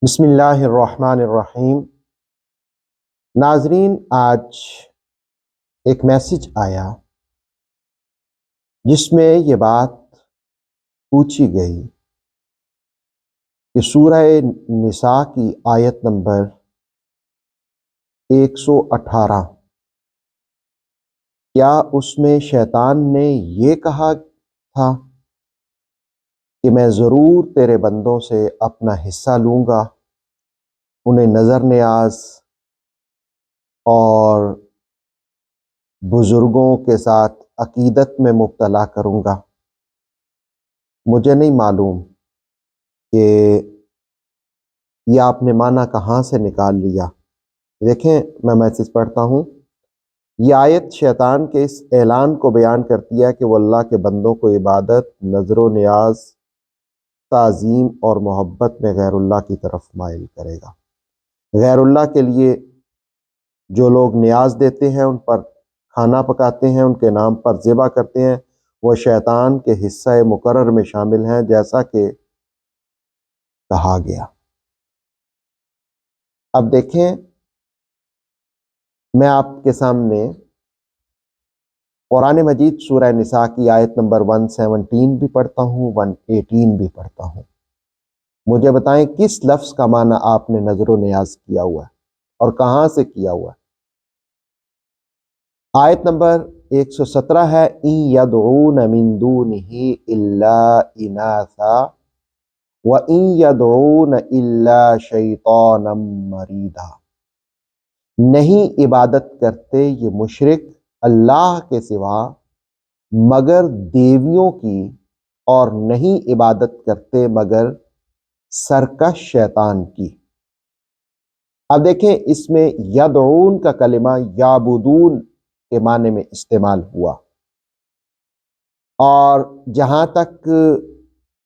بسم اللہ الرحمن الرحیم۔ ناظرین، آج ایک میسج آیا جس میں یہ بات پوچھی گئی کہ سورہ نساء کی آیت نمبر 118، کیا اس میں شیطان نے یہ کہا تھا کہ میں ضرور تیرے بندوں سے اپنا حصہ لوں گا، انہیں نظر نیاز اور بزرگوں کے ساتھ عقیدت میں مبتلا کروں گا؟ مجھے نہیں معلوم کہ یہ آپ نے معنی کہاں سے نکال لیا۔ دیکھیں، میں میسج پڑھتا ہوں۔ یہ آیت شیطان کے اس اعلان کو بیان کرتی ہے کہ وہ اللہ کے بندوں کو عبادت، نظر و نیاز، تعظیم اور محبت میں غیر اللہ کی طرف مائل کرے گا۔ غیر اللہ کے لیے جو لوگ نیاز دیتے ہیں، ان پر کھانا پکاتے ہیں، ان کے نام پر ذبح کرتے ہیں، وہ شیطان کے حصہ مقرر میں شامل ہیں، جیسا کہ کہا گیا۔ اب دیکھیں، میں آپ کے سامنے قرآن مجید سورہ نساء کی آیت نمبر 117 بھی پڑھتا ہوں، 118 بھی پڑھتا ہوں۔ مجھے بتائیں کس لفظ کا معنی آپ نے نظر و نیاز کیا ہوا ہے اور کہاں سے کیا ہوا ہے؟ آیت نمبر 117 ہے، إِن يَدْعُونَ مِن دُونِهِ إِلَّا إِنَاثًا وَإِن يَدْعُونَ إِلَّا شَيْطَانًا مَرِيدًا۔ نہیں عبادت کرتے یہ مشرک اللہ کے سوا مگر دیویوں کی، اور نہیں عبادت کرتے مگر سرکش شیطان کی۔ اب دیکھیں، اس میں یدعون کا کلمہ یعبدون کے معنی میں استعمال ہوا، اور جہاں تک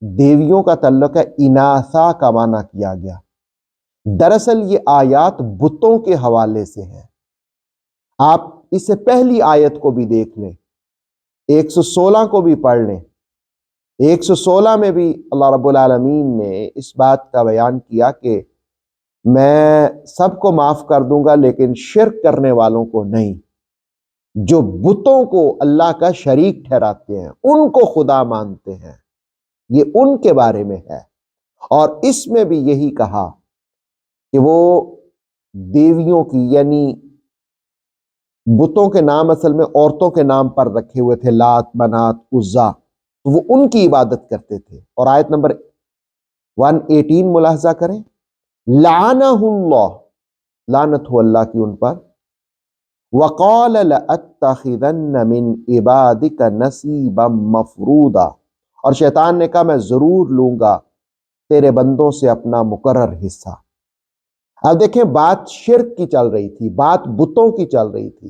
دیویوں کا تعلق ہے، اناثا کا معنی کیا گیا۔ دراصل یہ آیات بتوں کے حوالے سے ہیں۔ آپ اس سے پہلی آیت کو بھی دیکھ لیں، 116 کو بھی پڑھ لیں۔ 116 میں بھی اللہ رب العالمین نے اس بات کا بیان کیا کہ میں سب کو معاف کر دوں گا لیکن شرک کرنے والوں کو نہیں، جو بتوں کو اللہ کا شریک ٹھہراتے ہیں، ان کو خدا مانتے ہیں، یہ ان کے بارے میں ہے۔ اور اس میں بھی یہی کہا کہ وہ دیویوں کی، یعنی بتوں کے نام اصل میں عورتوں کے نام پر رکھے ہوئے تھے، لات، منات، عزا، تو وہ ان کی عبادت کرتے تھے۔ اور آیت نمبر 118 ملاحظہ کریں، لعنہ اللہ، لعنت ہو اللہ کی ان پر، وقال لأتخذن من عبادک نصیبا مفروضا، اور شیطان نے کہا میں ضرور لوں گا تیرے بندوں سے اپنا مقرر حصہ۔ اب دیکھیں، بات شرک کی چل رہی تھی، بات بتوں کی چل رہی تھی،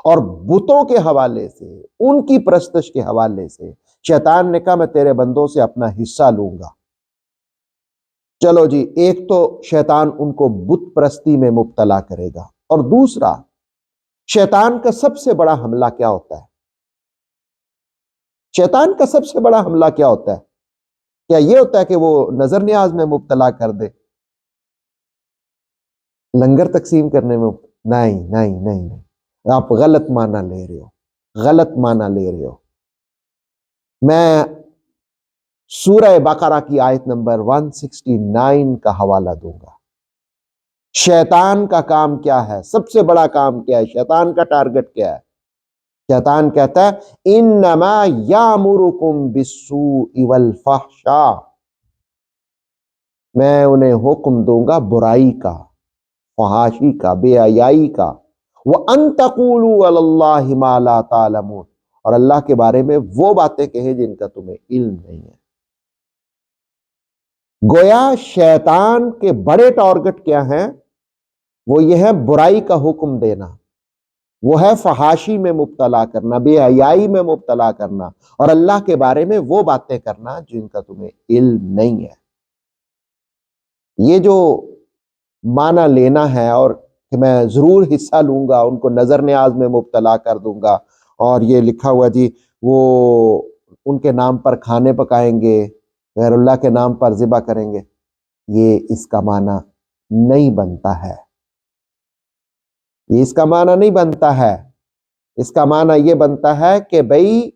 اور بتوں کے حوالے سے، ان کی پرستش کے حوالے سے شیطان نے کہا میں تیرے بندوں سے اپنا حصہ لوں گا۔ چلو جی، ایک تو شیطان ان کو بت پرستی میں مبتلا کرے گا، اور دوسرا شیطان کا سب سے بڑا حملہ کیا ہوتا ہے؟ شیطان کا سب سے بڑا حملہ کیا ہوتا ہے؟ کیا یہ ہوتا ہے کہ وہ نظر نیاز میں مبتلا کر دے، لنگر تقسیم کرنے میں نہیں نہیں نہیں نہیں، آپ غلط معنی لے رہے ہو، غلط معنی لے رہے ہو۔ میں سورہ بقرہ کی آیت نمبر 169 کا حوالہ دوں گا۔ شیطان کا کام کیا ہے؟ سب سے بڑا کام کیا ہے؟ شیطان کا ٹارگٹ کیا ہے؟ شیطان کہتا ہے انما یامرکم بالسوء والفحشاء، میں انہیں حکم دوں گا برائی کا، فحاشی کا، بے حیائی کا، وَأَن تَقُولُوا عَلَى اللَّهِ مَا لَا تَعْلَمُونَ، اور اللہ کے بارے میں وہ باتیں کہیں جن کا تمہیں علم نہیں ہے۔ گویا شیطان کے بڑے ٹارگٹ کیا ہیں؟ وہ یہ ہے برائی کا حکم دینا، وہ ہے فحاشی میں مبتلا کرنا، بے حیائی میں مبتلا کرنا، اور اللہ کے بارے میں وہ باتیں کرنا جن کا تمہیں علم نہیں ہے۔ یہ جو معنی لینا ہے، اور کہ میں ضرور حصہ لوں گا، ان کو نظر نیاز میں مبتلا کر دوں گا، اور یہ لکھا ہوا جی وہ ان کے نام پر کھانے پکائیں گے، غیر اللہ کے نام پر ذبح کریں گے۔ یہ اس کا معنی نہیں بنتا ہے، یہ اس کا معنی نہیں بنتا ہے۔ اس کا معنی یہ بنتا ہے کہ بھئی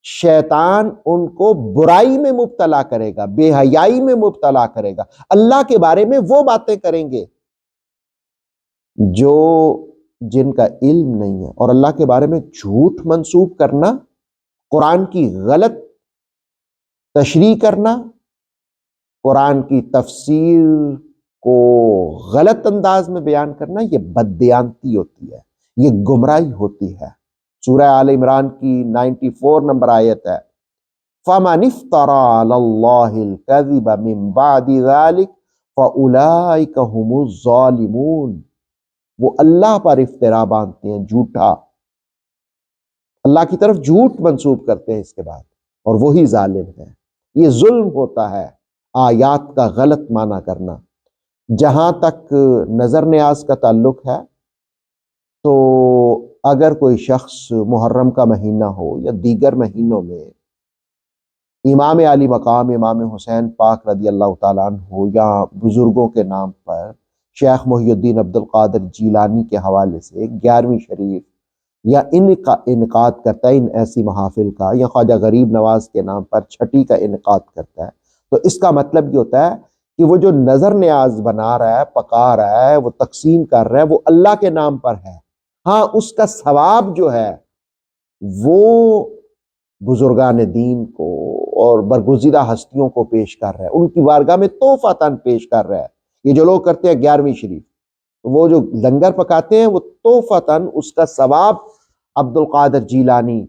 شیطان ان کو برائی میں مبتلا کرے گا، بے حیائی میں مبتلا کرے گا، اللہ کے بارے میں وہ باتیں کریں گے جو جن کا علم نہیں ہے۔ اور اللہ کے بارے میں جھوٹ منسوب کرنا، قرآن کی غلط تشریح کرنا، قرآن کی تفسیر کو غلط انداز میں بیان کرنا، یہ بددیانتی ہوتی ہے، یہ گمراہی ہوتی ہے۔ سورہ آل عمران کی 94 نمبر آیت ہے، فَمَنِ افْتَرَى عَلَى اللَّهِ الْكَذِبَ مِن بَعْدِ ذَلِكَ فَأُولَئِكَ هُمُ الظَّالِمُونَ۔ وہ اللہ پر افترا باندھتے ہیں، جھوٹا، اللہ کی طرف جھوٹ منسوب کرتے ہیں اس کے بعد، اور وہی ظالم ہے۔ یہ ظلم ہوتا ہے، آیات کا غلط معنی کرنا۔ جہاں تک نظر نیاز کا تعلق ہے تو اگر کوئی شخص محرم کا مہینہ ہو یا دیگر مہینوں میں امام علی مقام امام حسین پاک رضی اللہ تعالیٰ عنہ ہو یا بزرگوں کے نام پر شیخ محی الدین عبد القادر جیلانی کے حوالے سے 11ویں شریف یا انعقاد کرتا ہے ان ایسی محافل کا، یا خواجہ غریب نواز کے نام پر چھٹی کا انعقاد کرتا ہے، تو اس کا مطلب یہ ہوتا ہے کہ وہ جو نظر نیاز بنا رہا ہے، پکا رہا ہے، وہ تقسیم کر رہا ہے، وہ اللہ کے نام پر ہے۔ ہاں اس کا ثواب جو ہے وہ بزرگان دین کو اور برگزیدہ ہستیوں کو پیش کر رہا ہے، ان کی بارگاہ میں تحفتاً پیش کر رہا ہے۔ یہ جو لوگ کرتے ہیں 11ویں شریف، وہ جو لنگر پکاتے ہیں، وہ تحفتاً اس کا ثواب عبد القادر جیلانی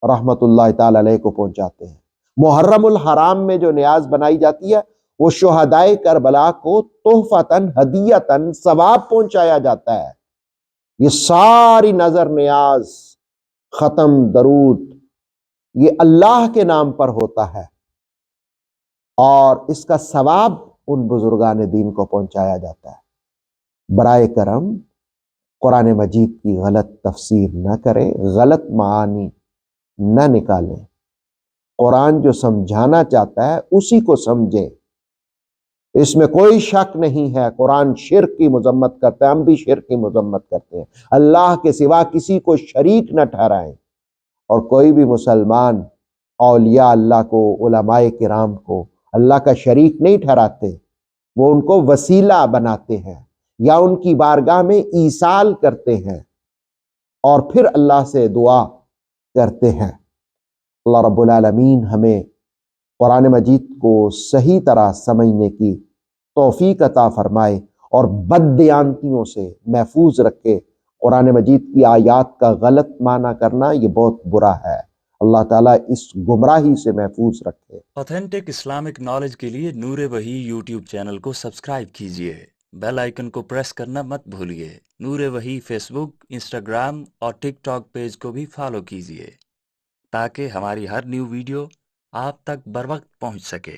رحمت اللہ تعالی علیہ کو پہنچاتے ہیں۔ محرم الحرام میں جو نیاز بنائی جاتی ہے وہ شہدائے کربلا کو تحفتاً ہدیتاً ثواب پہنچایا جاتا ہے۔ یہ ساری نظر نیاز، ختم، درود، یہ اللہ کے نام پر ہوتا ہے، اور اس کا ثواب ان بزرگان دین کو پہنچایا جاتا ہے۔ برائے کرم قرآن مجید کی غلط تفسیر نہ کریں، غلط معانی نہ نکالیں۔ قرآن جو سمجھانا چاہتا ہے اسی کو سمجھیں، اس میں کوئی شک نہیں ہے۔ قرآن شرک کی مذمت کرتا ہے، ہم بھی شرک کی مذمت کرتے ہیں۔ اللہ کے سوا کسی کو شریک نہ ٹھہرائیں، اور کوئی بھی مسلمان اولیاء اللہ کو، علماء کرام کو اللہ کا شریک نہیں ٹھہراتے، وہ ان کو وسیلہ بناتے ہیں یا ان کی بارگاہ میں ایصال کرتے ہیں اور پھر اللہ سے دعا کرتے ہیں۔ اللہ رب العالمین ہمیں قرآن مجید کو صحیح طرح سمجھنے کی توفیق عطا فرمائے اور بددیانتیوں سے محفوظ رکھے۔ قرآن مجید کی آیات کا غلط معنی کرنا یہ بہت برا ہے، اللہ تعالیٰ اس گمراہی سے محفوظ رکھے۔ آتھینٹک اسلامک نالج کے لیے نور وحی یوٹیوب چینل کو سبسکرائب کیجیے، بیل آئیکن کو پریس کرنا مت بھولیے۔ نور وحی فیس بک، انسٹاگرام اور ٹک ٹاک پیج کو بھی فالو کیجیے تاکہ ہماری ہر نیو ویڈیو آپ تک بر وقت پہنچ سکے۔